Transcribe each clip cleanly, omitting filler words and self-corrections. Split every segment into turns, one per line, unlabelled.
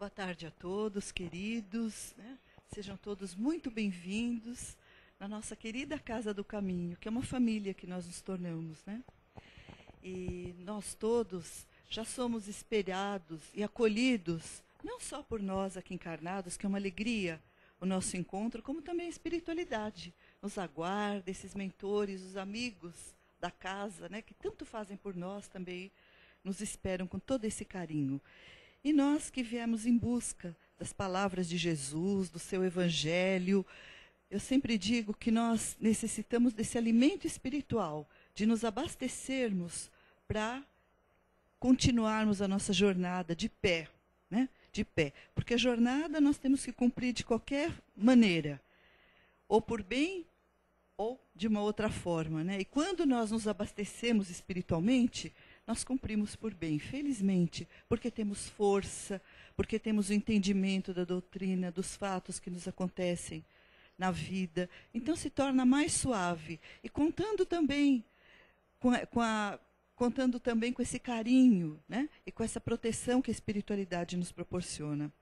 Boa tarde a todos, queridos, né? Sejam todos muito bem-vindos na nossa querida Casa do Caminho, que é uma família que nós nos tornamos, né? E nós todos já somos espelhados e acolhidos, não só por nós aqui encarnados, que é uma alegria o nosso encontro, como também a espiritualidade. Nos aguarda, esses mentores, os amigos da casa, né, que tanto fazem por nós também, nos esperam com todo esse carinho. E nós que viemos em busca das palavras de Jesus, do seu evangelho, eu sempre digo que nós necessitamos desse alimento espiritual, de nos abastecermos para continuarmos a nossa jornada de pé, né? De pé. Porque a jornada nós temos que cumprir de qualquer maneira, ou por bem, ou de uma outra forma, né? E quando nós nos abastecemos espiritualmente, nós cumprimos por bem, felizmente, porque temos força, porque temos o entendimento da doutrina, dos fatos que nos acontecem na vida. Então se torna mais suave. E contando também contando também com esse carinho, né? E com essa proteção que a espiritualidade nos proporciona.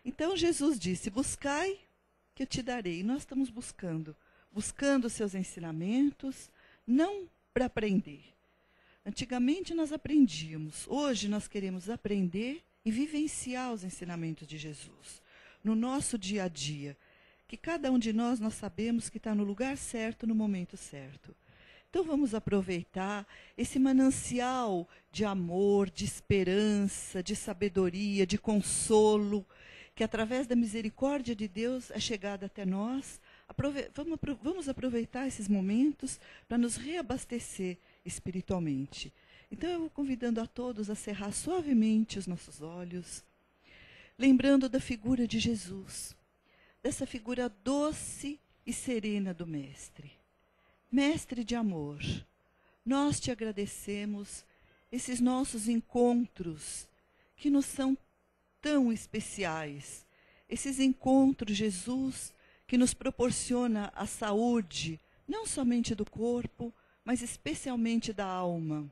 Então Jesus disse, buscai que eu te darei. E nós estamos buscando os seus ensinamentos, não para aprender. Antigamente nós aprendíamos, hoje nós queremos aprender e vivenciar os ensinamentos de Jesus no nosso dia a dia, que cada um de nós sabemos que está no lugar certo, no momento certo. Então vamos aproveitar esse manancial de amor, de esperança, de sabedoria, de consolo, que através da misericórdia de Deus é chegada até nós. Vamos aproveitar esses momentos para nos reabastecer espiritualmente. Então eu vou convidando a todos a cerrar suavemente os nossos olhos, lembrando da figura de Jesus, dessa figura doce e serena do Mestre. Mestre de amor, nós te agradecemos esses nossos encontros que nos são tão especiais. Esses encontros, Jesus, que nos proporciona a saúde, não somente do corpo, mas especialmente da alma.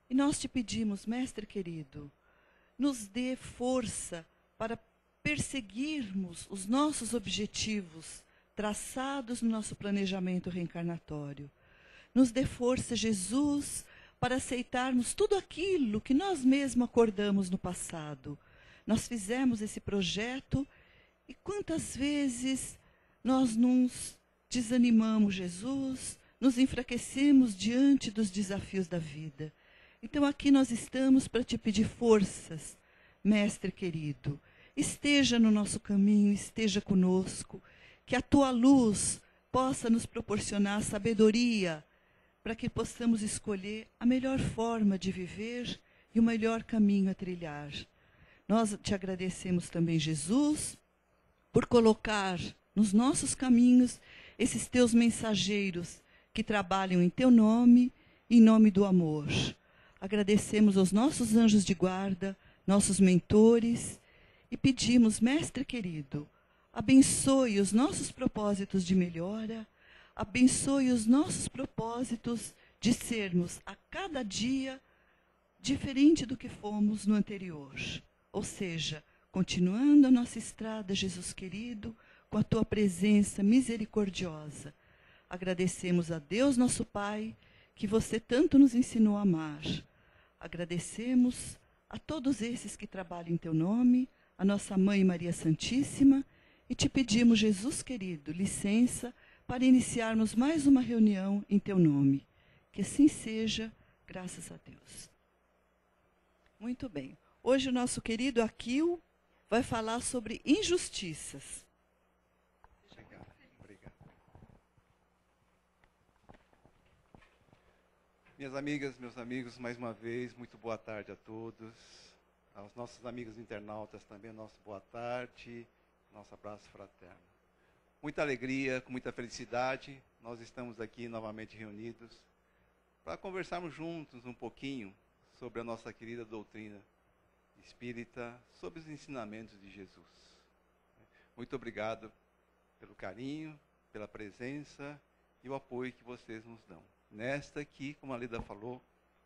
E nós te pedimos, Mestre querido, nos dê força para perseguirmos os nossos objetivos traçados no nosso planejamento reencarnatório. Nos dê força, Jesus, para aceitarmos tudo aquilo que nós mesmos acordamos no passado. Nós fizemos esse projeto e quantas vezes nós nos desanimamos, Jesus, nos enfraquecemos diante dos desafios da vida. Então aqui nós estamos para te pedir forças, Mestre querido. Esteja no nosso caminho, esteja conosco, que a tua luz possa nos proporcionar sabedoria para que possamos escolher a melhor forma de viver e o melhor caminho a trilhar. Nós te agradecemos também, Jesus, por colocar nos nossos caminhos esses teus mensageiros que trabalham em teu nome e em nome do amor. Agradecemos aos nossos anjos de guarda, nossos mentores, e pedimos, Mestre querido, abençoe os nossos propósitos de melhora, abençoe os nossos propósitos de sermos a cada dia diferente do que fomos no anterior. Ou seja, continuando a nossa estrada, Jesus querido, com a tua presença misericordiosa. Agradecemos a Deus, nosso Pai, que você tanto nos ensinou a amar. Agradecemos a todos esses que trabalham em teu nome, a nossa Mãe Maria Santíssima, e te pedimos, Jesus querido, licença para iniciarmos mais uma reunião em teu nome. Que assim seja, graças a Deus. Muito bem. Hoje o nosso querido Aquil vai falar sobre injustiças.
Obrigado. Minhas amigas, meus amigos, mais uma vez, muito boa tarde a todos. Aos nossos amigos internautas também, nosso boa tarde, nosso abraço fraterno. Muita alegria, com muita felicidade, nós estamos aqui novamente reunidos para conversarmos juntos um pouquinho sobre a nossa querida doutrina espírita, sobre os ensinamentos de Jesus. Muito obrigado pelo carinho, pela presença e o apoio que vocês nos dão. Nesta aqui, como a Leda falou,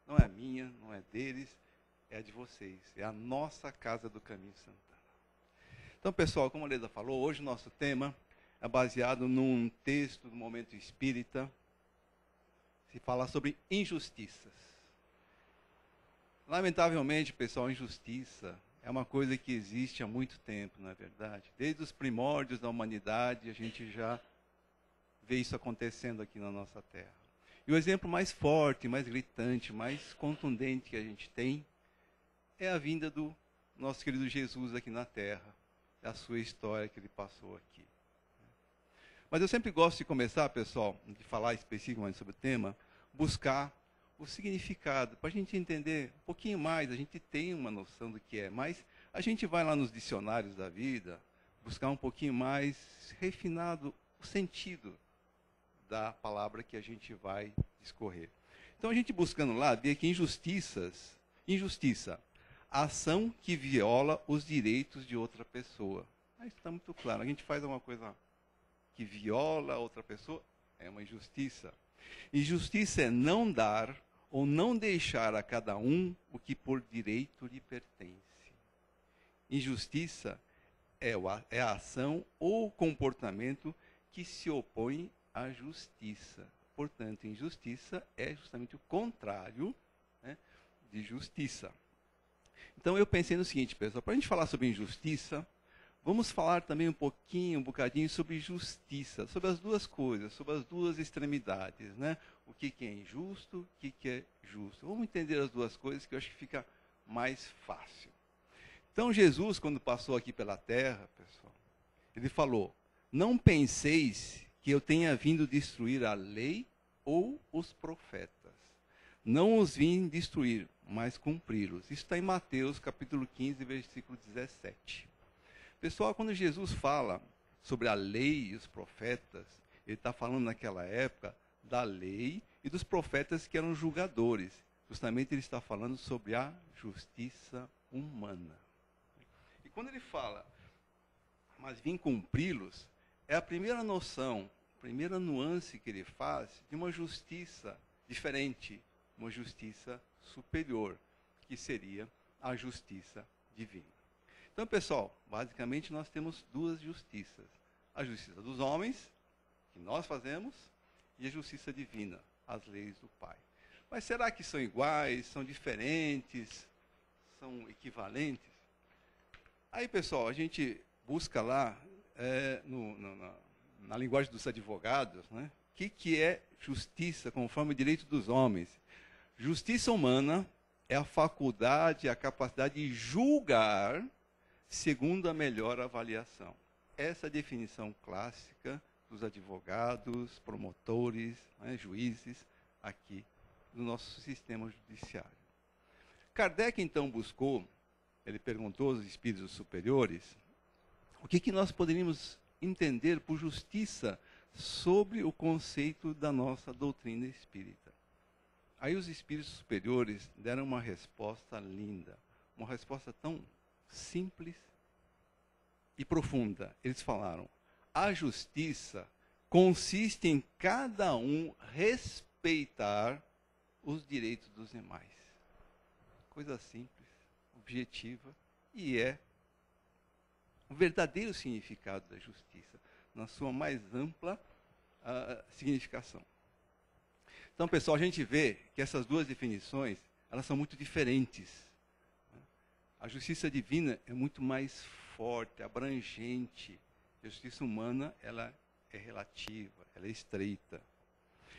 não é minha, não é deles, é a de vocês. É a nossa Casa do Caminho Santana. Então, pessoal, como a Leda falou, hoje o nosso tema é baseado num texto do Momento Espírita. Se fala sobre injustiças. Lamentavelmente, pessoal, injustiça é uma coisa que existe há muito tempo, não é verdade? Desde os primórdios da humanidade, a gente já vê isso acontecendo aqui na nossa Terra. E o exemplo mais forte, mais gritante, mais contundente que a gente tem é a vinda do nosso querido Jesus aqui na Terra, a sua história que ele passou aqui. Mas eu sempre gosto de começar, pessoal, de falar especificamente sobre o tema, buscar o significado, para a gente entender um pouquinho mais. A gente tem uma noção do que é, mas a gente vai lá nos dicionários da vida, buscar um pouquinho mais refinado o sentido da palavra que a gente vai discorrer. Então, a gente buscando lá, vê que injustiça, ação que viola os direitos de outra pessoa. Isso está muito claro. A gente faz uma coisa que viola outra pessoa, é uma injustiça. Injustiça é não dar ou não deixar a cada um o que por direito lhe pertence. Injustiça é a ação ou comportamento que se opõe à justiça. Portanto, injustiça é justamente o contrário, né, de justiça. Então, eu pensei no seguinte, pessoal, para a gente falar sobre injustiça, vamos falar também um bocadinho sobre justiça, sobre as duas coisas, sobre as duas extremidades, né? O que é injusto, o que é justo. Vamos entender as duas coisas, que eu acho que fica mais fácil. Então, Jesus, quando passou aqui pela terra, pessoal, ele falou: não penseis que eu tenha vindo destruir a lei ou os profetas. Não os vim destruir, mas cumpri-los. Isso está em Mateus, capítulo 15, versículo 17. Pessoal, quando Jesus fala sobre a lei e os profetas, ele está falando naquela época da lei e dos profetas que eram julgadores. Justamente ele está falando sobre a justiça humana. E quando ele fala, mas vim cumpri-los, é a primeira noção, a primeira nuance que ele faz de uma justiça diferente, uma justiça superior, que seria a justiça divina. Então, pessoal, basicamente nós temos duas justiças. A justiça dos homens, que nós fazemos, e a justiça divina, as leis do Pai. Mas será que são iguais, são diferentes, são equivalentes? Aí, pessoal, a gente busca lá, na linguagem dos advogados, né, o que é justiça conforme o direito dos homens. Justiça humana é a faculdade, a capacidade de julgar segundo a melhor avaliação. Essa é a definição clássica dos advogados, promotores, né, juízes, aqui no nosso sistema judiciário. Kardec, então, buscou, ele perguntou aos espíritos superiores, o que nós poderíamos entender por justiça sobre o conceito da nossa doutrina espírita. Aí os espíritos superiores deram uma resposta linda, uma resposta tão simples e profunda. Eles falaram: a justiça consiste em cada um respeitar os direitos dos demais. Coisa simples, objetiva, e é o verdadeiro significado da justiça, na sua mais ampla significação. Então, pessoal, a gente vê que essas duas definições, elas são muito diferentes. A justiça divina é muito mais forte, abrangente. A justiça humana, ela é relativa, ela é estreita.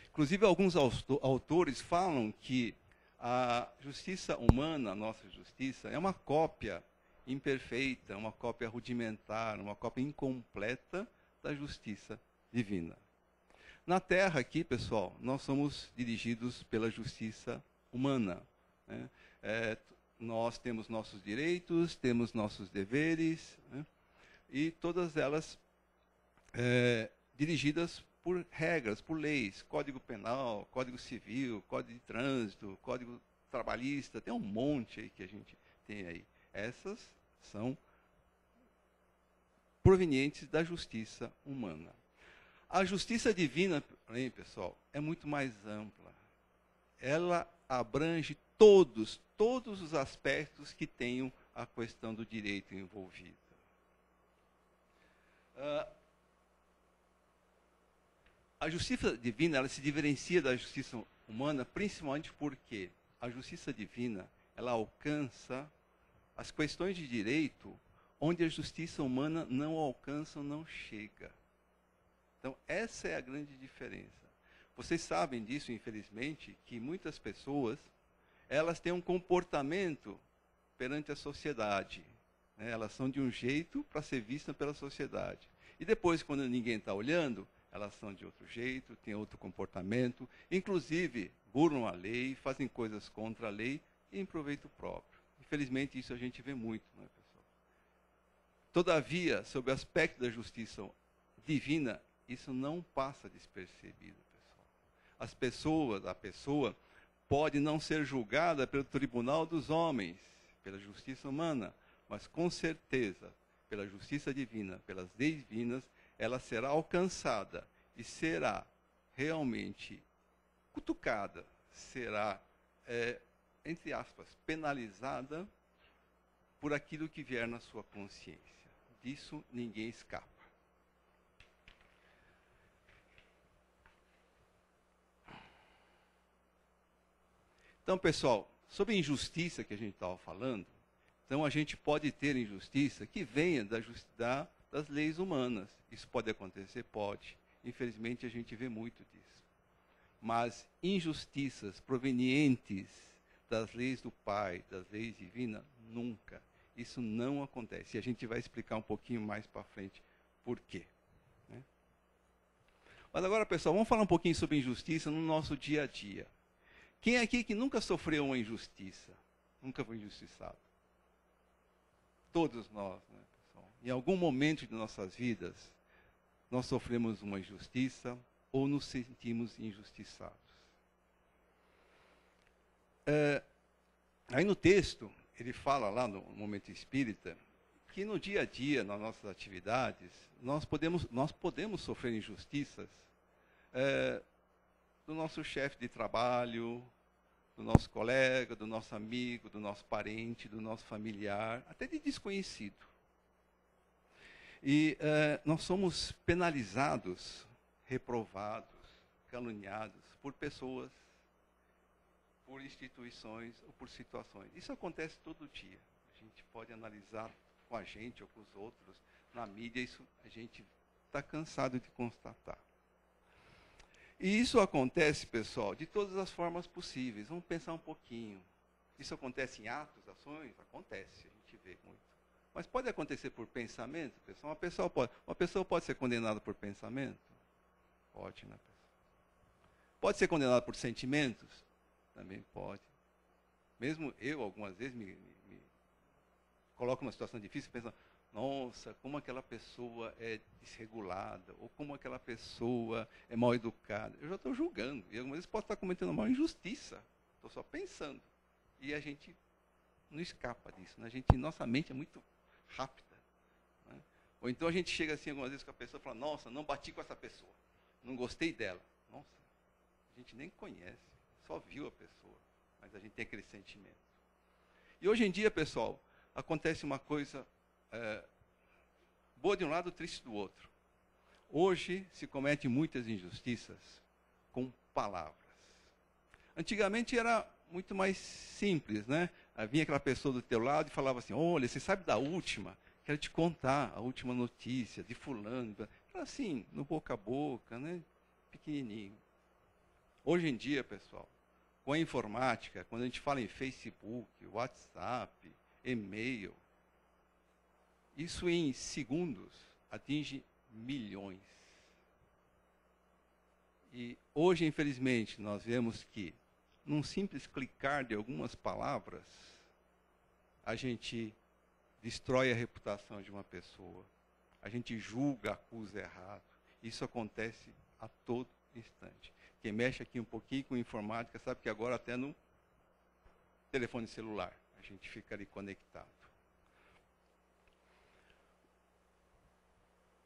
Inclusive, alguns autores falam que a justiça humana, a nossa justiça, é uma cópia imperfeita, uma cópia rudimentar, uma cópia incompleta da justiça divina. Na Terra aqui, pessoal, nós somos dirigidos pela justiça humana, né? Nós temos nossos direitos, temos nossos deveres, né? E todas elas dirigidas por regras, por leis, Código Penal, Código Civil, Código de Trânsito, Código Trabalhista, tem um monte aí que a gente tem aí. Essas são provenientes da justiça humana. A justiça divina, porém, pessoal, é muito mais ampla. Ela abrange todos os aspectos que tenham a questão do direito envolvida. A justiça divina, ela se diferencia da justiça humana, principalmente porque a justiça divina, ela alcança as questões de direito onde a justiça humana não alcança ou não chega. Então, essa é a grande diferença. Vocês sabem disso, infelizmente, que muitas pessoas, elas têm um comportamento perante a sociedade. Né? Elas são de um jeito para ser vistas pela sociedade. E depois, quando ninguém está olhando, elas são de outro jeito, têm outro comportamento, inclusive burlam a lei, fazem coisas contra a lei e em proveito próprio. Infelizmente, isso a gente vê muito, não é, pessoal? Todavia, sob o aspecto da justiça divina, isso não passa despercebido, pessoal. A pessoa pode não ser julgada pelo tribunal dos homens, pela justiça humana, mas com certeza, pela justiça divina, pelas leis divinas, ela será alcançada e será realmente cutucada, será, entre aspas, penalizada por aquilo que vier na sua consciência. Disso ninguém escapa. Então, pessoal, sobre a injustiça que a gente estava falando, então a gente pode ter injustiça que venha das leis humanas. Isso pode acontecer? Pode. Infelizmente, a gente vê muito disso. Mas injustiças provenientes das leis do Pai, das leis divinas, nunca. Isso não acontece. E a gente vai explicar um pouquinho mais para frente por quê. Né? Mas agora, pessoal, vamos falar um pouquinho sobre injustiça no nosso dia a dia. Quem é aqui que nunca sofreu uma injustiça? Nunca foi injustiçado? Todos nós, né, pessoal? Em algum momento de nossas vidas, nós sofremos uma injustiça ou nos sentimos injustiçados. Aí no texto, ele fala lá no Momento Espírita, que no dia a dia, nas nossas atividades, nós podemos sofrer injustiças do nosso chefe de trabalho, do nosso colega, do nosso amigo, do nosso parente, do nosso familiar, até de desconhecido. E nós somos penalizados, reprovados, caluniados por pessoas, por instituições ou por situações. Isso acontece todo dia. A gente pode analisar com a gente ou com os outros, na mídia, isso a gente está cansado de constatar. E isso acontece, pessoal, de todas as formas possíveis. Vamos pensar um pouquinho. Isso acontece em atos, ações? Acontece, a gente vê muito. Mas pode acontecer por pensamento, pessoal? Uma pessoa pode ser condenada por pensamento? Pode, né, pessoal? Pode ser condenada por sentimentos? Também pode. Mesmo eu, algumas vezes, me coloco numa situação difícil, pensando, nossa, como aquela pessoa é desregulada, ou como aquela pessoa é mal educada. Eu já estou julgando, e algumas vezes posso estar cometendo uma injustiça. Estou só pensando. E a gente não escapa disso. Né? Nossa mente é muito rápida. Né? Ou então a gente chega assim algumas vezes com a pessoa e fala, nossa, não bati com essa pessoa, não gostei dela. Nossa, a gente nem conhece, só viu a pessoa, mas a gente tem aquele sentimento. E hoje em dia, pessoal, acontece uma coisa boa de um lado, triste do outro. Hoje se comete muitas injustiças com palavras. Antigamente era muito mais simples, né? Vinha aquela pessoa do teu lado e falava assim, olha, você sabe da última? Quero te contar a última notícia de fulano. Era assim, no boca a boca, né? Pequenininho. Hoje em dia, pessoal, com a informática, quando a gente fala em Facebook, WhatsApp, e-mail, isso em segundos atinge milhões. E hoje, infelizmente, nós vemos que, num simples clicar de algumas palavras, a gente destrói a reputação de uma pessoa, a gente julga, acusa errado. Isso acontece a todo instante. Quem mexe aqui um pouquinho com informática sabe que agora até no telefone celular a gente fica ali conectado.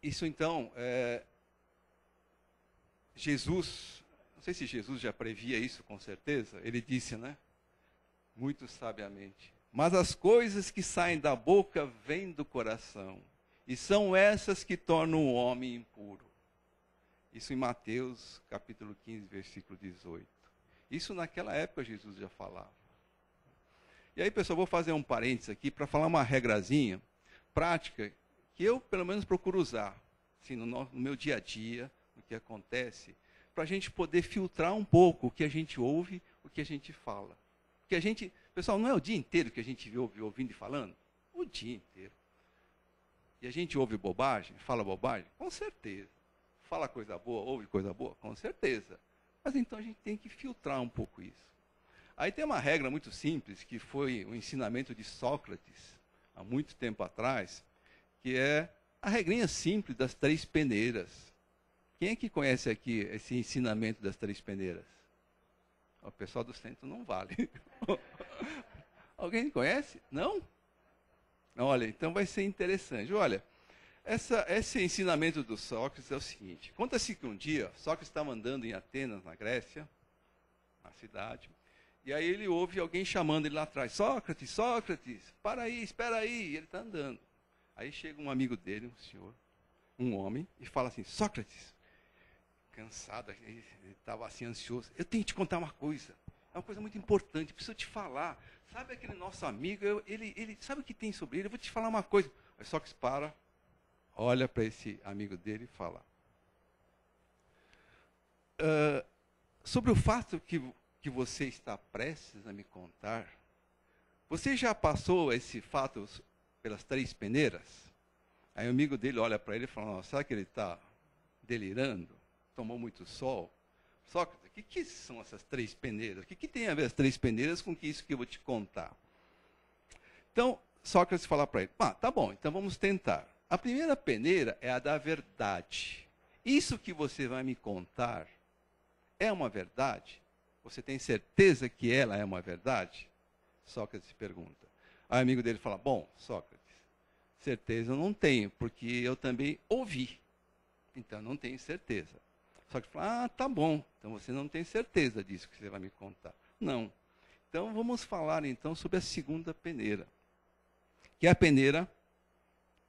Isso então, Jesus, não sei se Jesus já previa isso com certeza, ele disse, né? Muito sabiamente, mas as coisas que saem da boca vêm do coração, e são essas que tornam o homem impuro. Isso em Mateus, capítulo 15, versículo 18. Isso naquela época Jesus já falava. E aí, pessoal, vou fazer um parênteses aqui para falar uma regrazinha prática que eu, pelo menos, procuro usar assim, no meu dia a dia, no que acontece, para a gente poder filtrar um pouco o que a gente ouve, o que a gente fala. Porque a gente, pessoal, não é o dia inteiro que a gente ouve ouvindo e falando? O dia inteiro. E a gente ouve bobagem, fala bobagem? Com certeza. Fala coisa boa, ouve coisa boa? Com certeza. Mas então a gente tem que filtrar um pouco isso. Aí tem uma regra muito simples, que foi o ensinamento de Sócrates, há muito tempo atrás, que é a regrinha simples das 3 peneiras. Quem é que conhece aqui esse ensinamento das 3 peneiras? O pessoal do centro não vale. Alguém conhece? Não? Olha, então vai ser interessante. Olha, esse ensinamento do Sócrates é o seguinte. Conta-se que um dia, Sócrates estava andando em Atenas, na Grécia, na cidade, e aí ele ouve alguém chamando ele lá atrás. Sócrates, Sócrates, para aí, espera aí. E ele está andando. Aí chega um amigo dele, um senhor, um homem, e fala assim, Sócrates, cansado, ele estava assim ansioso, eu tenho que te contar uma coisa. É uma coisa muito importante, preciso te falar. Sabe aquele nosso amigo, ele sabe o que tem sobre ele? Eu vou te falar uma coisa. Aí Sócrates para, olha para esse amigo dele e fala. Sobre o fato que você está prestes a me contar, você já passou esse fato pelas 3 peneiras? Aí o amigo dele olha para ele e fala, será que ele está delirando? Tomou muito sol? Sócrates, o que são essas 3 peneiras? O que tem a ver as 3 peneiras com isso que eu vou te contar? Então, Sócrates fala para ele, tá bom, então vamos tentar. A primeira peneira é a da verdade. Isso que você vai me contar é uma verdade? Você tem certeza que ela é uma verdade? Sócrates pergunta. Aí o amigo dele fala, bom, Sócrates, certeza eu não tenho, porque eu também ouvi. Então, não tenho certeza. Sócrates fala, tá bom, então você não tem certeza disso que você vai me contar. Não. Então, vamos falar então sobre a segunda peneira, que é a peneira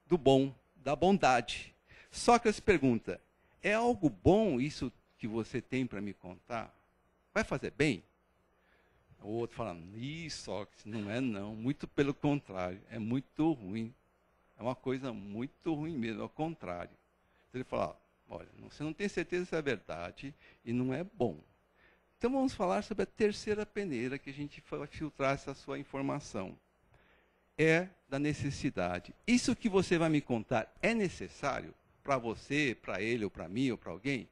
do bom, da bondade. Sócrates pergunta, é algo bom isso que você tem para me contar? Vai fazer bem? O outro fala, Sócrates, não é não, muito pelo contrário, é muito ruim. É uma coisa muito ruim mesmo, ao contrário. Então ele fala, olha, você não tem certeza se é verdade e não é bom. Então vamos falar sobre a terceira peneira, que a gente vai filtrar essa sua informação. É da necessidade. Isso que você vai me contar é necessário para você, para ele, ou para mim, ou para alguém?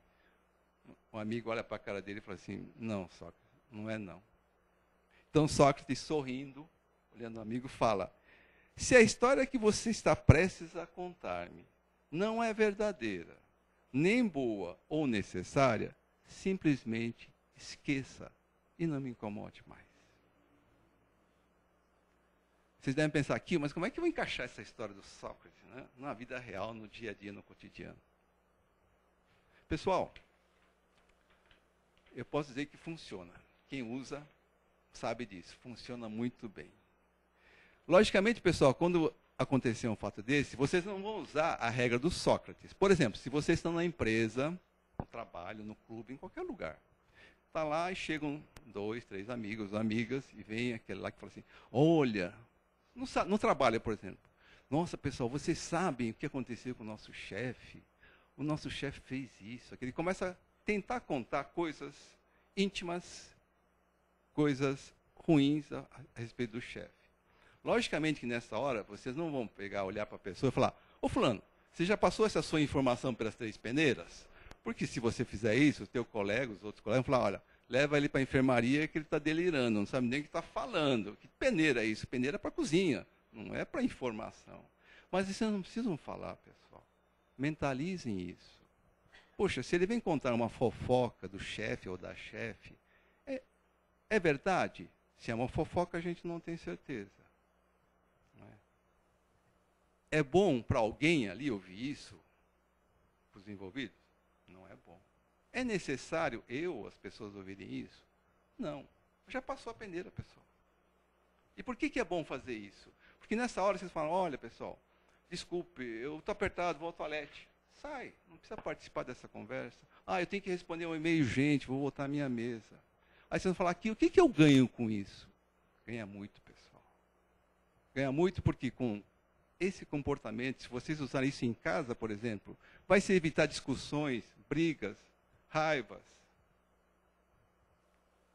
O amigo olha para a cara dele e fala assim, não, Sócrates, não é não. Então Sócrates, sorrindo, olhando o amigo, fala, se a história que você está prestes a contar-me não é verdadeira, nem boa ou necessária, simplesmente esqueça e não me incomode mais. Vocês devem pensar aqui, mas como é que eu vou encaixar essa história do Sócrates, né, na vida real, no dia a dia, no cotidiano? Pessoal, eu posso dizer que funciona. Quem usa sabe disso, funciona muito bem. Logicamente, pessoal, quando acontecer um fato desse, vocês não vão usar a regra do Sócrates. Por exemplo, se vocês estão na empresa, no trabalho, no clube, em qualquer lugar, está lá e chegam 2, 3 amigos ou amigas e vem aquele lá que fala assim, olha, no trabalho, por exemplo, nossa, pessoal, vocês sabem o que aconteceu com o nosso chefe? O nosso chefe fez isso. Ele começa a tentar contar coisas íntimas, coisas ruins a respeito do chefe. Logicamente que nessa hora, vocês não vão olhar para a pessoa e falar, ô fulano, você já passou essa sua informação pelas 3 peneiras? Porque se você fizer isso, o teu colega, os outros colegas vão falar, olha, leva ele para a enfermaria que ele está delirando, não sabe nem o que está falando. Que peneira é isso? Peneira é para a cozinha, não é para informação. Mas vocês não precisam falar, pessoal. Mentalizem isso. Poxa, se ele vem contar uma fofoca do chefe ou da chefe, é verdade? Se é uma fofoca, a gente não tem certeza. Não é bom para alguém ali ouvir isso? Para os envolvidos? Não é bom. É necessário as pessoas ouvirem isso? Não. Já passou a peneira, pessoal. E por que é bom fazer isso? Porque nessa hora vocês falam, olha, pessoal, Desculpe, eu estou apertado, vou ao toalete. Sai, não precisa participar dessa conversa. Eu tenho que responder um e-mail urgente, vou voltar à minha mesa. Aí você vai falar aqui, o que eu ganho com isso? Ganha muito, pessoal. Ganha muito porque com esse comportamento, se vocês usarem isso em casa, por exemplo, vai se evitar discussões, brigas, raivas.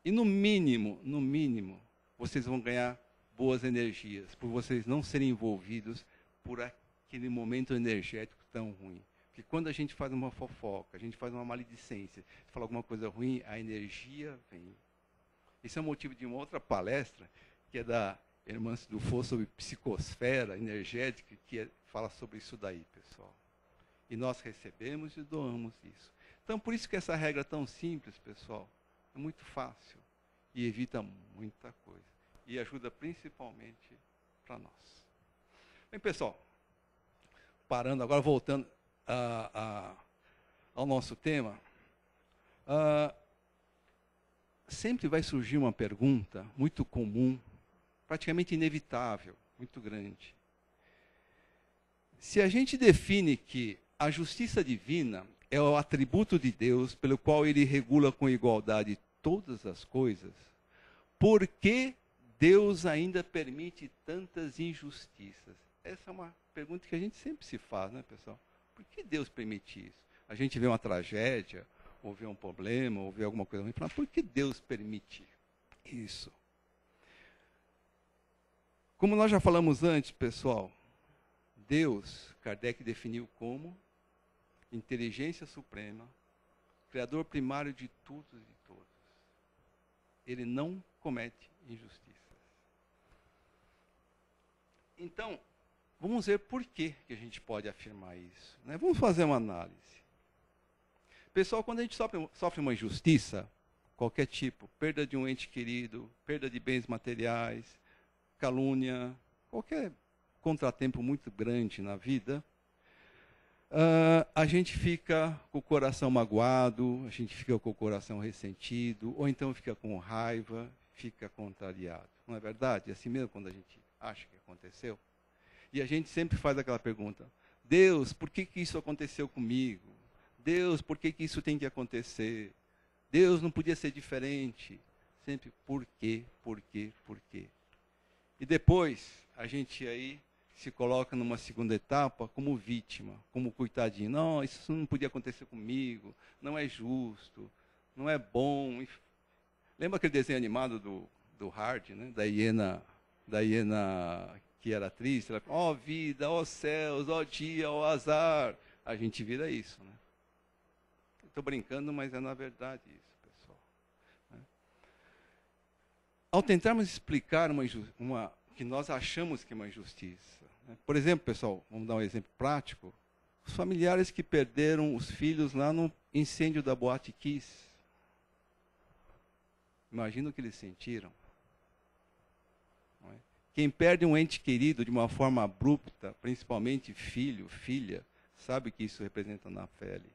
E no mínimo, vocês vão ganhar boas energias, por vocês não serem envolvidos por aquele momento energético tão ruim. Porque quando a gente faz uma fofoca, a gente faz uma maledicência, fala alguma coisa ruim, a energia vem. Esse é o motivo de uma outra palestra, que é da irmã Dufo sobre psicosfera energética, que fala sobre isso daí, pessoal. E nós recebemos e doamos isso. Então, por isso que essa regra é tão simples, pessoal, é muito fácil e evita muita coisa. E ajuda principalmente para nós. Bem, pessoal, parando agora, voltando ao nosso tema, sempre vai surgir uma pergunta muito comum, praticamente inevitável, muito grande. Se a gente define que a justiça divina é o atributo de Deus pelo qual ele regula com igualdade todas as coisas, por que Deus ainda permite tantas injustiças? Essa é uma pergunta que a gente sempre se faz, né, pessoal? Por que Deus permite isso? A gente vê uma tragédia, ou vê um problema, ou vê alguma coisa ruim, fala, por que Deus permite isso? Como nós já falamos antes, pessoal, Deus, Kardec definiu como inteligência suprema, criador primário de tudo e de todos. Ele não comete injustiças. Então, vamos ver por que a gente pode afirmar isso, né? Vamos fazer uma análise. Pessoal, quando a gente sofre uma injustiça, qualquer tipo, perda de um ente querido, perda de bens materiais, calúnia, qualquer contratempo muito grande na vida, a gente fica com o coração magoado, a gente fica com o coração ressentido, ou então fica com raiva, fica contrariado. Não é verdade? É assim mesmo quando a gente acha que aconteceu. E a gente sempre faz aquela pergunta, Deus, por que isso aconteceu comigo? Deus, por que isso tem que acontecer? Deus, não podia ser diferente. Sempre, por quê, por quê, por quê? E depois, a gente aí se coloca numa segunda etapa como vítima, como coitadinho. Não, isso não podia acontecer comigo, não é justo, não é bom. Lembra aquele desenho animado do Hard, né? Da hiena que era triste? Ela, ó vida, ó céus, ó dia, ó azar. A gente vira isso, né? Estou brincando, mas é na verdade isso, pessoal. Ao tentarmos explicar que nós achamos que é uma injustiça, né? Por exemplo, pessoal, vamos dar um exemplo prático. Os familiares que perderam os filhos lá no incêndio da Boate Kiss. Imagina o que eles sentiram. Não é? Quem perde um ente querido de uma forma abrupta, principalmente filho, filha, sabe que isso representa na pele.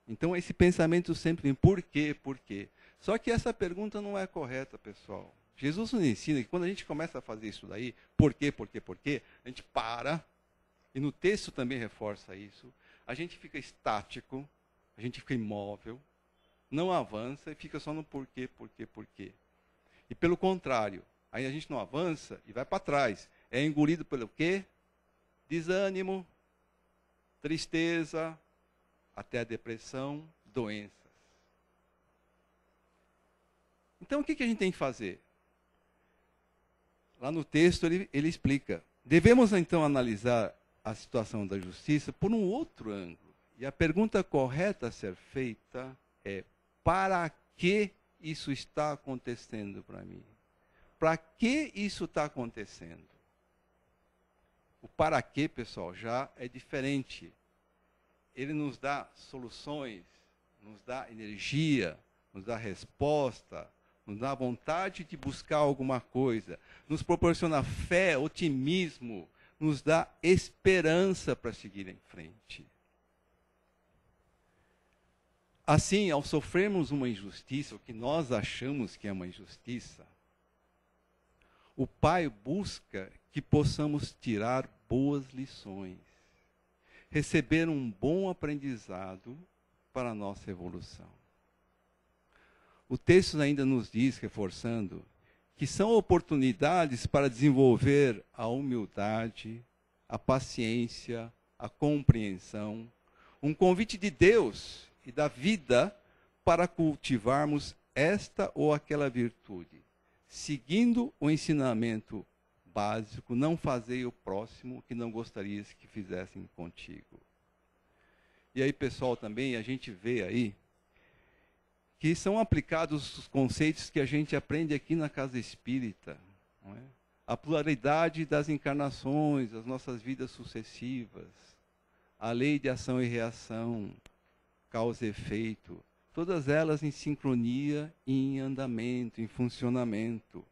Então, esse pensamento sempre vem, por quê, por quê? Só que essa pergunta não é correta, pessoal. Jesus nos ensina que quando a gente começa a fazer isso daí, por quê, por quê, por quê, a gente para, e no texto também reforça isso, a gente fica estático, a gente fica imóvel, não avança e fica só no porquê, porquê, porquê. E pelo contrário, aí a gente não avança e vai para trás. É engolido pelo quê? Desânimo, tristeza, até a depressão, doenças. Então, o que a gente tem que fazer? Lá no texto ele explica. Devemos, então, analisar a situação da justiça por um outro ângulo. E a pergunta correta a ser feita é, para que isso está acontecendo para mim? Para que isso está acontecendo? O para quê, pessoal, já é diferente. Ele nos dá soluções, nos dá energia, nos dá resposta, nos dá vontade de buscar alguma coisa, nos proporciona fé, otimismo, nos dá esperança para seguir em frente. Assim, ao sofrermos uma injustiça, o que nós achamos que é uma injustiça, o Pai busca que possamos tirar boas lições, receber um bom aprendizado para a nossa evolução. O texto ainda nos diz, reforçando, que são oportunidades para desenvolver a humildade, a paciência, a compreensão, um convite de Deus e da vida para cultivarmos esta ou aquela virtude, seguindo o ensinamento básico: não fazei o próximo que não gostarias que fizessem contigo. E aí, pessoal, também a gente vê aí que são aplicados os conceitos que a gente aprende aqui na Casa Espírita, não é? A pluralidade das encarnações, as nossas vidas sucessivas, a lei de ação e reação, causa e efeito, todas elas em sincronia e em andamento, em funcionamento.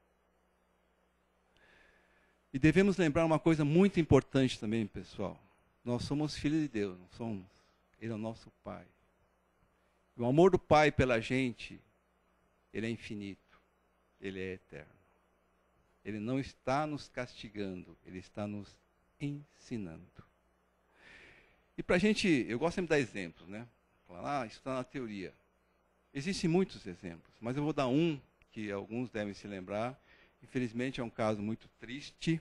E devemos lembrar uma coisa muito importante também, pessoal. Nós somos filhos de Deus, não somos? Ele é o nosso Pai. O amor do Pai pela gente, ele é infinito, ele é eterno. Ele não está nos castigando, ele está nos ensinando. E para a gente, eu gosto sempre de dar exemplos, né? Falar, isso está na teoria. Existem muitos exemplos, mas eu vou dar um que alguns devem se lembrar. Infelizmente é um caso muito triste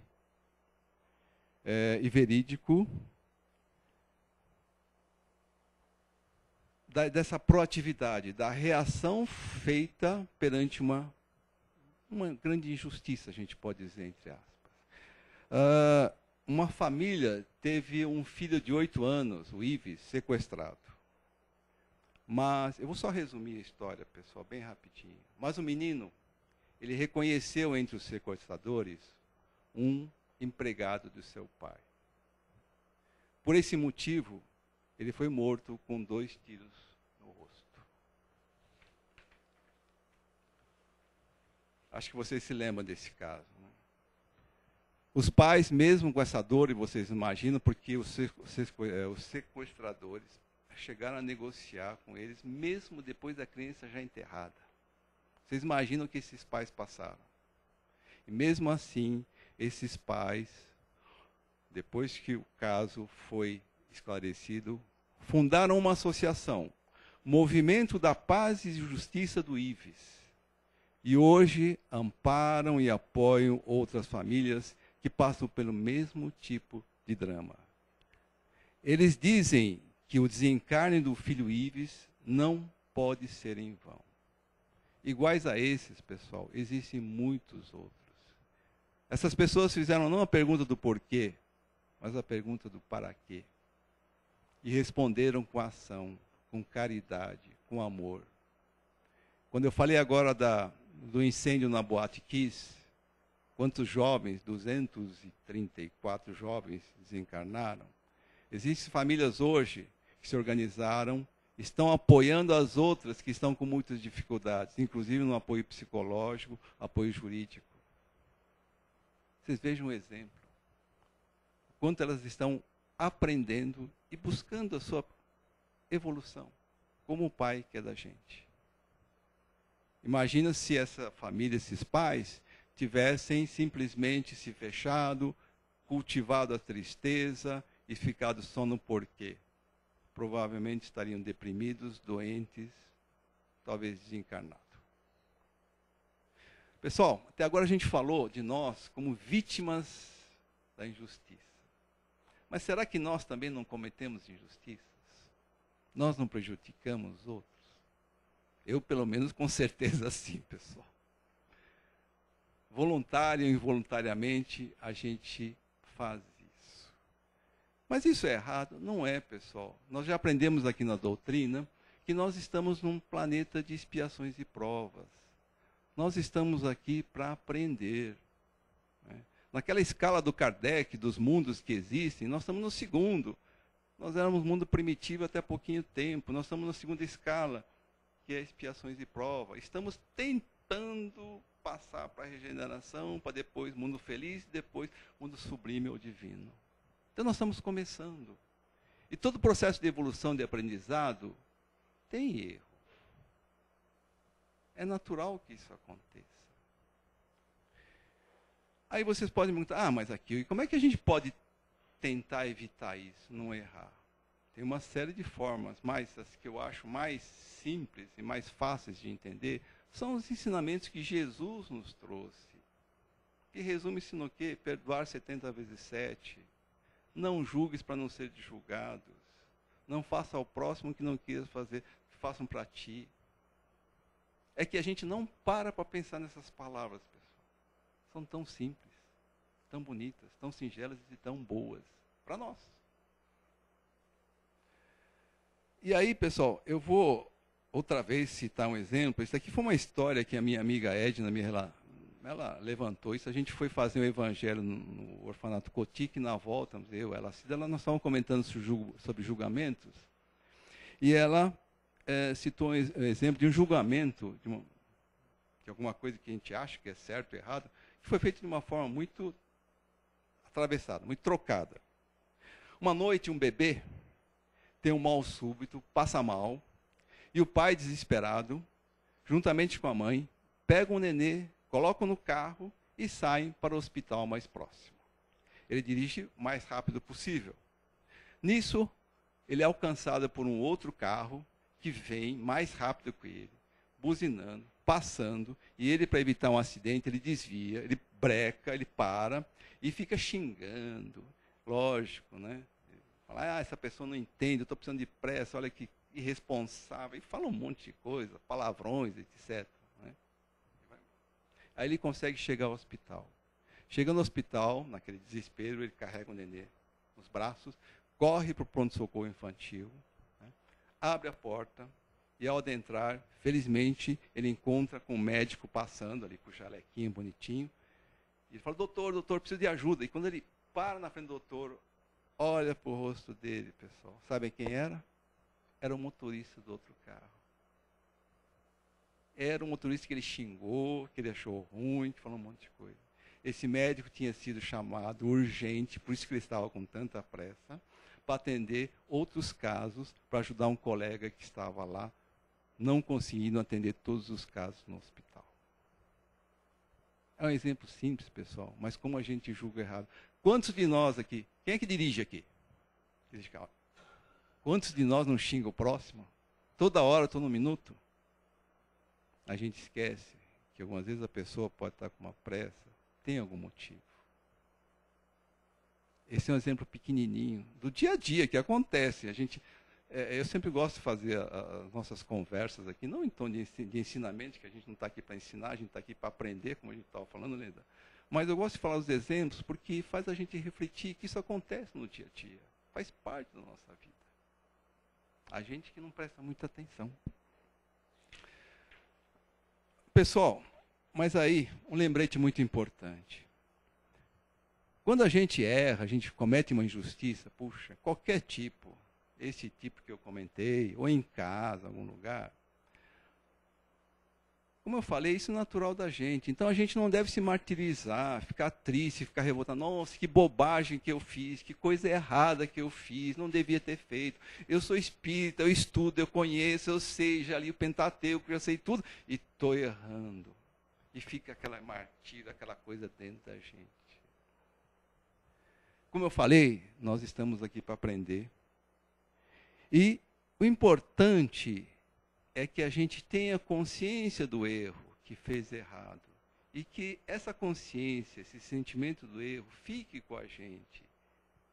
e verídico, dessa proatividade, da reação feita perante uma grande injustiça, a gente pode dizer, entre aspas. Uma família teve um filho de 8 anos, o Ives, sequestrado. Mas, eu vou só resumir a história, pessoal, bem rapidinho. Mas o menino, ele reconheceu entre os sequestradores um empregado do seu pai. Por esse motivo, ele foi morto com 2 tiros no rosto. Acho que vocês se lembram desse caso, né? Os pais, mesmo com essa dor, e vocês imaginam, porque os sequestradores chegaram a negociar com eles, mesmo depois da criança já enterrada. Vocês imaginam o que esses pais passaram. E mesmo assim, esses pais, depois que o caso foi esclarecido, fundaram uma associação, Movimento da Paz e Justiça do Ives. E hoje amparam e apoiam outras famílias que passam pelo mesmo tipo de drama. Eles dizem que o desencarne do filho Ives não pode ser em vão. Iguais a esses, pessoal, existem muitos outros. Essas pessoas fizeram não a pergunta do porquê, mas a pergunta do para quê. E responderam com ação, com caridade, com amor. Quando eu falei agora do incêndio na Boate Kiss, quantos jovens, 234 jovens desencarnaram. Existem famílias hoje que se organizaram, estão apoiando as outras que estão com muitas dificuldades, inclusive no apoio psicológico, apoio jurídico. Vocês vejam um exemplo. Quanto elas estão aprendendo e buscando a sua evolução, como o Pai que é da gente. Imagina se essa família, esses pais, tivessem simplesmente se fechado, cultivado a tristeza e ficado só no porquê. Provavelmente estariam deprimidos, doentes, talvez desencarnados. Pessoal, até agora a gente falou de nós como vítimas da injustiça. Mas será que nós também não cometemos injustiças? Nós não prejudicamos os outros? Eu, pelo menos, com certeza sim, pessoal. Voluntário ou involuntariamente, a gente faz isso. Mas isso é errado? Não é, pessoal. Nós já aprendemos aqui na doutrina que nós estamos num planeta de expiações e provas. Nós estamos aqui para aprender. Né? Naquela escala do Kardec, dos mundos que existem, nós estamos no segundo. Nós éramos mundo primitivo até há pouquinho tempo. Nós estamos na segunda escala, que é expiações e provas. Estamos tentando passar para a regeneração, para depois mundo feliz, depois mundo sublime ou divino. Então nós estamos começando. E todo processo de evolução, de aprendizado, tem erro. É natural que isso aconteça. Aí vocês podem me perguntar, mas aqui, e como é que a gente pode tentar evitar isso, não errar? Tem uma série de formas, mas as que eu acho mais simples e mais fáceis de entender são os ensinamentos que Jesus nos trouxe. Que resume-se no quê? Perdoar 70 vezes 7. Não julgues para não ser julgados. Não faça ao próximo o que não queiras fazer, façam para ti. É que a gente não para pensar nessas palavras, pessoal. São tão simples, tão bonitas, tão singelas e tão boas para nós. E aí, pessoal, eu vou outra vez citar um exemplo. Isso aqui foi uma história que a minha amiga Edna ela levantou. Isso a gente foi fazer um evangelho no orfanato Cotique, e na volta, nós estávamos comentando sobre julgamentos, e ela citou um exemplo de um julgamento, de alguma coisa que a gente acha que é certo ou errado, que foi feito de uma forma muito atravessada, muito trocada. Uma noite, um bebê tem um mal súbito, passa mal, e o pai, desesperado, juntamente com a mãe, pega o nenê, coloca no carro e sai para o hospital mais próximo. Ele dirige o mais rápido possível. Nisso, ele é alcançado por um outro carro que vem mais rápido que ele, buzinando, passando, e ele, para evitar um acidente, ele desvia, ele breca, ele para e fica xingando. Lógico, né? Fala, essa pessoa não entende, eu estou precisando de pressa, olha que irresponsável. E fala um monte de coisa, palavrões, etc. Né? Aí ele consegue chegar ao hospital. Chega no hospital, naquele desespero, ele carrega o nenê nos braços, corre para o pronto-socorro infantil, né? Abre a porta, e ao adentrar, felizmente, ele encontra com um médico passando ali, com o jalequinho bonitinho. E ele fala, doutor, preciso de ajuda. E quando ele para na frente do doutor, olha para o rosto dele, pessoal. Sabem quem era? Era o motorista do outro carro. Era um motorista que ele xingou, que ele achou ruim, que falou um monte de coisa. Esse médico tinha sido chamado urgente, por isso que ele estava com tanta pressa, para atender outros casos, para ajudar um colega que estava lá, não conseguindo atender todos os casos no hospital. É um exemplo simples, pessoal, mas como a gente julga errado. Quantos de nós aqui, quem é que dirige aqui? Quantos de nós não xinga o próximo? Toda hora, todo minuto? A gente esquece que algumas vezes a pessoa pode estar com uma pressa, tem algum motivo. Esse é um exemplo pequenininho, do dia a dia, que acontece. Eu sempre gosto de fazer as nossas conversas aqui, não em tom de ensinamento, que a gente não está aqui para ensinar, a gente está aqui para aprender, como a gente estava falando, Leda. Mas eu gosto de falar os exemplos, porque faz a gente refletir que isso acontece no dia a dia. Faz parte da nossa vida. A gente que não presta muita atenção. Pessoal, mas aí, um lembrete muito importante. Quando a gente erra, a gente comete uma injustiça, puxa, qualquer tipo, esse tipo que eu comentei, ou em casa, em algum lugar, como eu falei, isso é natural da gente. Então a gente não deve se martirizar, ficar triste, ficar revoltado. Nossa, que bobagem que eu fiz, que coisa errada que eu fiz, não devia ter feito. Eu sou espírita, eu estudo, eu conheço, eu sei, já li o Pentateuco, já sei tudo, e estou errando. E fica aquela martírio, aquela coisa dentro da gente. Como eu falei, nós estamos aqui para aprender. E o importante é que a gente tenha consciência do erro que fez errado. E que essa consciência, esse sentimento do erro, fique com a gente.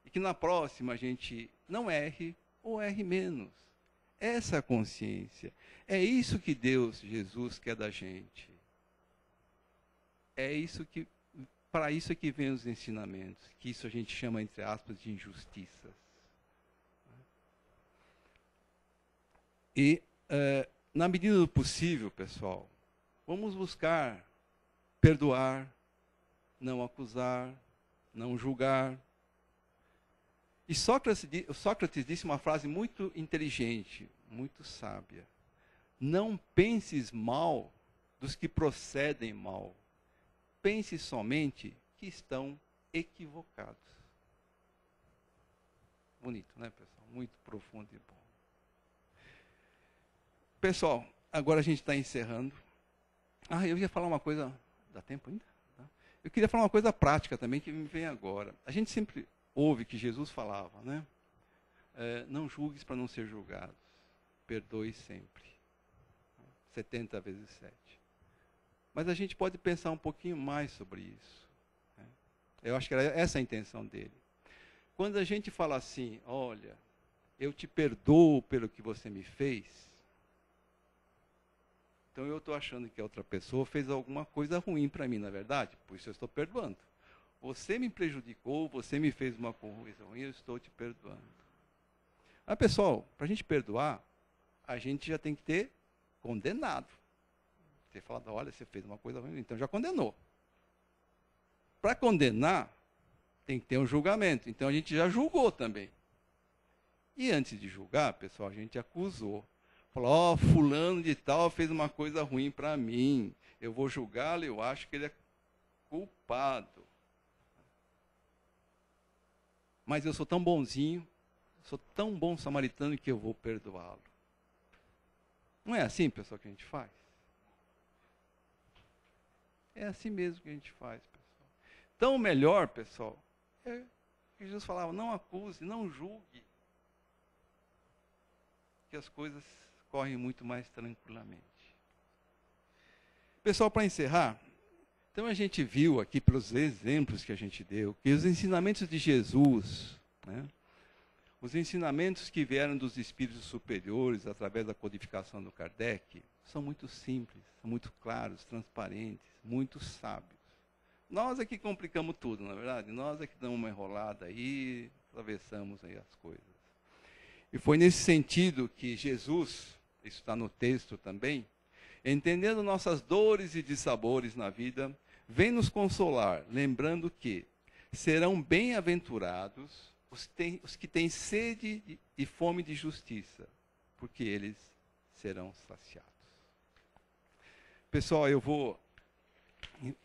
E que na próxima a gente não erre ou erre menos. Essa é a consciência. É isso que Deus, Jesus, quer da gente. É isso que, para isso é que vem os ensinamentos, que isso a gente chama, entre aspas, de injustiças. E, na medida do possível, pessoal, vamos buscar perdoar, não acusar, não julgar. E Sócrates disse uma frase muito inteligente, muito sábia. Não penses mal dos que procedem mal. Pense somente que estão equivocados. Bonito, né, pessoal? Muito profundo e bom. Pessoal, agora a gente está encerrando. Eu ia falar uma coisa. Dá tempo ainda? Eu queria falar uma coisa prática também que me vem agora. A gente sempre ouve que Jesus falava, né? Não julgues para não ser julgados. Perdoe sempre. 70 vezes 7. Mas a gente pode pensar um pouquinho mais sobre isso. Né? Eu acho que era essa a intenção dele. Quando a gente fala assim, olha, eu te perdoo pelo que você me fez, então eu estou achando que a outra pessoa fez alguma coisa ruim para mim, na verdade, por isso eu estou perdoando. Você me prejudicou, você me fez uma coisa ruim, eu estou te perdoando. Mas, pessoal, para a gente perdoar, a gente já tem que ter condenado. Ter falado, olha, você fez uma coisa ruim, então já condenou. Para condenar, tem que ter um julgamento. Então a gente já julgou também. E antes de julgar, pessoal, a gente acusou. Falou, fulano de tal fez uma coisa ruim para mim. Eu vou julgá-lo, eu acho que ele é culpado. Mas eu sou tão bonzinho, sou tão bom samaritano que eu vou perdoá-lo. Não é assim, pessoal, que a gente faz? É assim mesmo que a gente faz, pessoal. Então, o melhor, pessoal, é que Jesus falava, não acuse, não julgue. Que as coisas correm muito mais tranquilamente. Pessoal, para encerrar, então a gente viu aqui pelos exemplos que a gente deu, que os ensinamentos de Jesus, né, os ensinamentos que vieram dos espíritos superiores através da codificação do Kardec, são muito simples, são muito claros, transparentes, muito sábios. Nós é que complicamos tudo, na verdade. Nós é que damos uma enrolada aí, atravessamos aí as coisas. E foi nesse sentido que Jesus, isso está no texto também, entendendo nossas dores e dissabores na vida, vem nos consolar, lembrando que serão bem-aventurados os que têm sede e fome de justiça, porque eles serão saciados. Pessoal, eu vou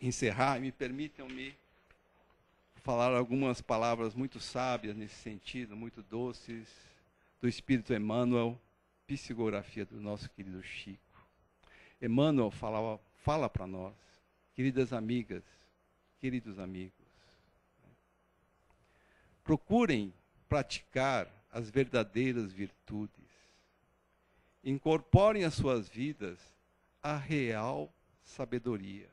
encerrar e me permitam-me falar algumas palavras muito sábias nesse sentido, muito doces, do Espírito Emmanuel, psicografia do nosso querido Chico. Emmanuel fala para nós, queridas amigas, queridos amigos, procurem praticar as verdadeiras virtudes, incorporem às suas vidas a real sabedoria,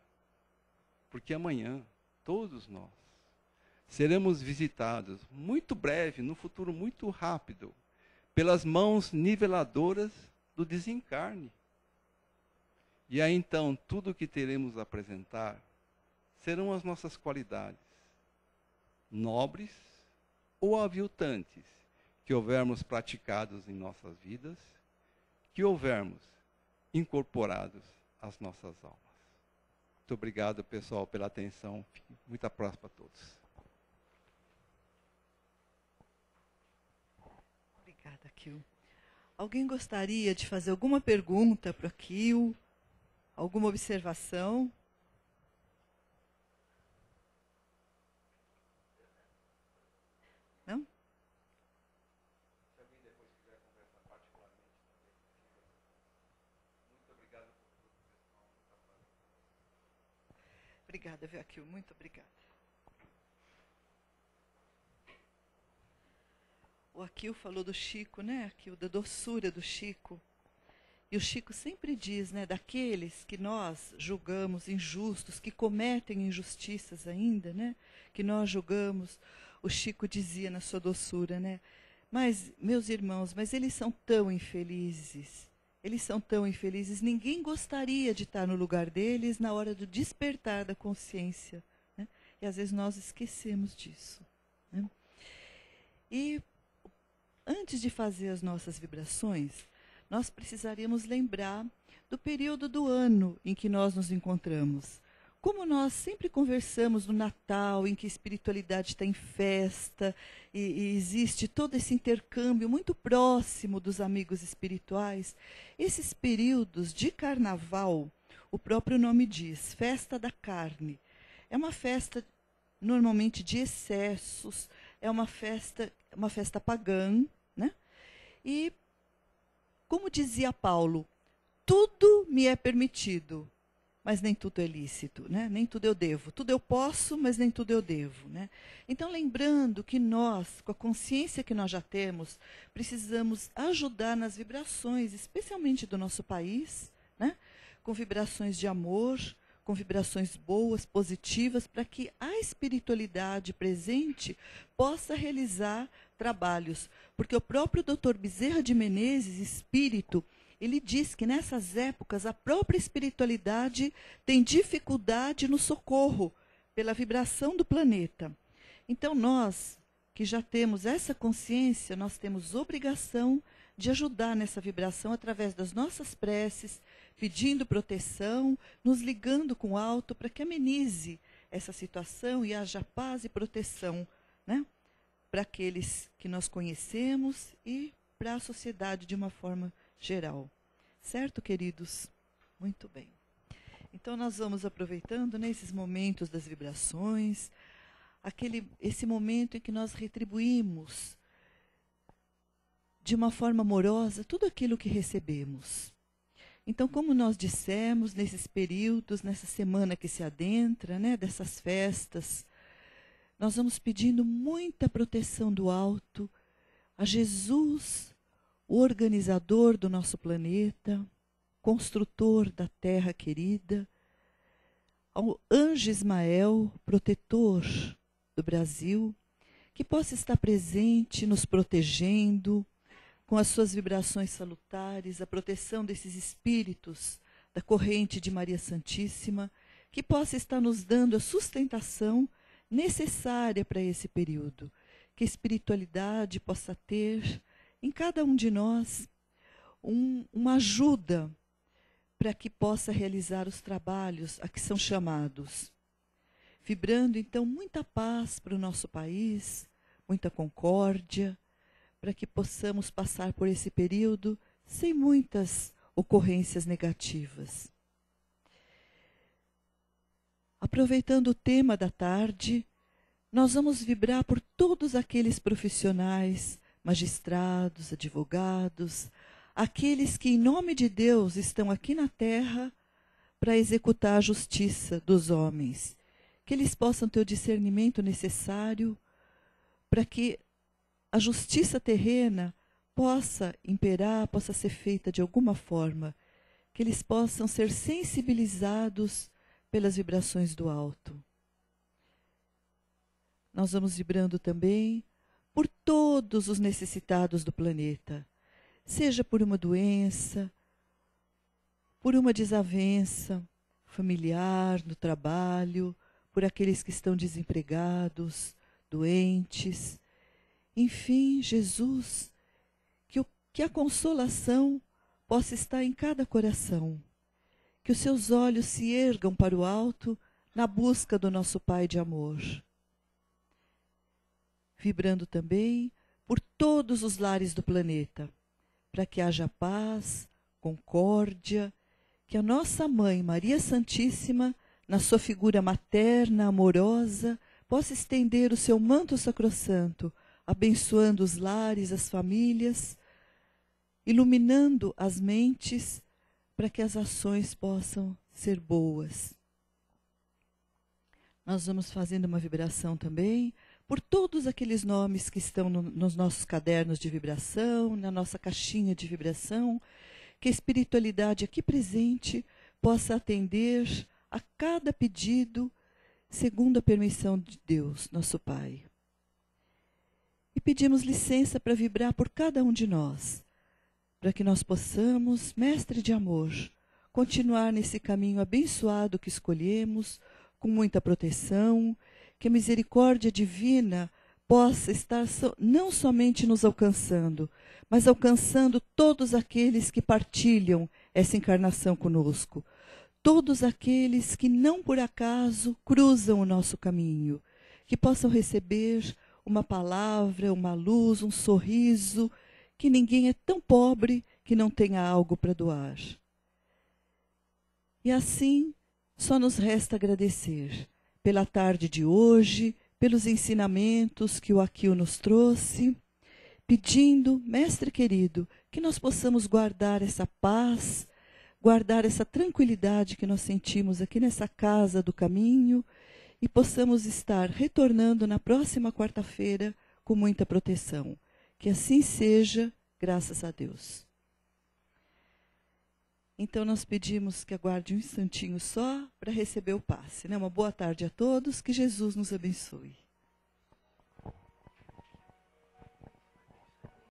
porque amanhã, todos nós, seremos visitados, muito breve, no futuro muito rápido, pelas mãos niveladoras do desencarne. E aí então, tudo o que teremos a apresentar serão as nossas qualidades, nobres ou aviltantes, que houvermos praticados em nossas vidas, que houvermos incorporados às nossas almas. Muito obrigado, pessoal, pela atenção. Muita paz para todos.
Obrigada, Kio. Alguém gostaria de fazer alguma pergunta para o Kio? Alguma observação? Não?
Se alguém depois quiser conversar particularmente também, muito obrigado por tudo, pessoal.
Obrigada, viu, Kio? Muito obrigada. O Akil falou do Chico, né, Akil, da doçura do Chico. E o Chico sempre diz, né, daqueles que nós julgamos injustos, que cometem injustiças ainda, né, que nós julgamos, o Chico dizia na sua doçura, né, mas, meus irmãos, mas eles são tão infelizes, ninguém gostaria de estar no lugar deles na hora do despertar da consciência, né, e às vezes nós esquecemos disso, né. E antes de fazer as nossas vibrações, nós precisaríamos lembrar do período do ano em que nós nos encontramos. Como nós sempre conversamos no Natal, em que a espiritualidade está em festa, e existe todo esse intercâmbio muito próximo dos amigos espirituais, esses períodos de carnaval, o próprio nome diz, festa da carne, é uma festa normalmente de excessos, é uma festa pagã, né? E, como dizia Paulo, tudo me é permitido, mas nem tudo é lícito, né? Nem tudo eu devo. Tudo eu posso, mas nem tudo eu devo, né? Então, lembrando que nós, com a consciência que nós já temos, precisamos ajudar nas vibrações, especialmente do nosso país, né? Com vibrações de amor, com vibrações boas, positivas, para que a espiritualidade presente possa realizar trabalhos. Porque o próprio Dr. Bezerra de Menezes, espírito, ele diz que nessas épocas a própria espiritualidade tem dificuldade no socorro pela vibração do planeta. Então nós, que já temos essa consciência, nós temos obrigação de ajudar nessa vibração através das nossas preces, pedindo proteção, nos ligando com o alto para que amenize essa situação e haja paz e proteção, né? Para aqueles que nós conhecemos e para a sociedade de uma forma geral. Certo, queridos? Muito bem. Então, nós vamos aproveitando nesses momentos das vibrações, esse momento em que nós retribuímos de uma forma amorosa tudo aquilo que recebemos. Então, como nós dissemos, nesses períodos, nessa semana que se adentra, né, dessas festas, nós vamos pedindo muita proteção do alto a Jesus, o organizador do nosso planeta, construtor da terra querida, ao anjo Ismael, protetor do Brasil, que possa estar presente, nos protegendo, com as suas vibrações salutares, a proteção desses espíritos da corrente de Maria Santíssima, que possa estar nos dando a sustentação necessária para esse período, que a espiritualidade possa ter em cada um de nós uma ajuda para que possa realizar os trabalhos a que são chamados. Vibrando, então, muita paz para o nosso país, muita concórdia, para que possamos passar por esse período sem muitas ocorrências negativas. Aproveitando o tema da tarde, nós vamos vibrar por todos aqueles profissionais, magistrados, advogados, aqueles que em nome de Deus estão aqui na terra para executar a justiça dos homens, que eles possam ter o discernimento necessário para que a justiça terrena possa imperar, possa ser feita de alguma forma, que eles possam ser sensibilizados pelas vibrações do alto. Nós vamos vibrando também por todos os necessitados do planeta, seja por uma doença, por uma desavença familiar, no trabalho, por aqueles que estão desempregados, doentes. Enfim, Jesus, que a consolação possa estar em cada coração, que os seus olhos se ergam para o alto na busca do nosso Pai de amor. Vibrando também por todos os lares do planeta, para que haja paz, concórdia, que a nossa Mãe, Maria Santíssima, na sua figura materna, amorosa, possa estender o seu manto sacrossanto, abençoando os lares, as famílias, iluminando as mentes, para que as ações possam ser boas. Nós vamos fazendo uma vibração também por todos aqueles nomes que estão nos nossos cadernos de vibração, na nossa caixinha de vibração, que a espiritualidade aqui presente possa atender a cada pedido, segundo a permissão de Deus, nosso Pai. E pedimos licença para vibrar por cada um de nós, para que nós possamos, Mestre de amor, continuar nesse caminho abençoado que escolhemos, com muita proteção, que a misericórdia divina possa estar não somente nos alcançando, mas alcançando todos aqueles que partilham essa encarnação conosco, todos aqueles que não por acaso cruzam o nosso caminho, que possam receber uma palavra, uma luz, um sorriso, que ninguém é tão pobre que não tenha algo para doar. E assim, só nos resta agradecer pela tarde de hoje, pelos ensinamentos que o Akio nos trouxe, pedindo, Mestre querido, que nós possamos guardar essa paz, guardar essa tranquilidade que nós sentimos aqui nessa casa do caminho e possamos estar retornando na próxima quarta-feira com muita proteção. Que assim seja, graças a Deus. Então nós pedimos que aguarde um instantinho só para receber o passe, né? Uma boa tarde a todos, que Jesus nos abençoe.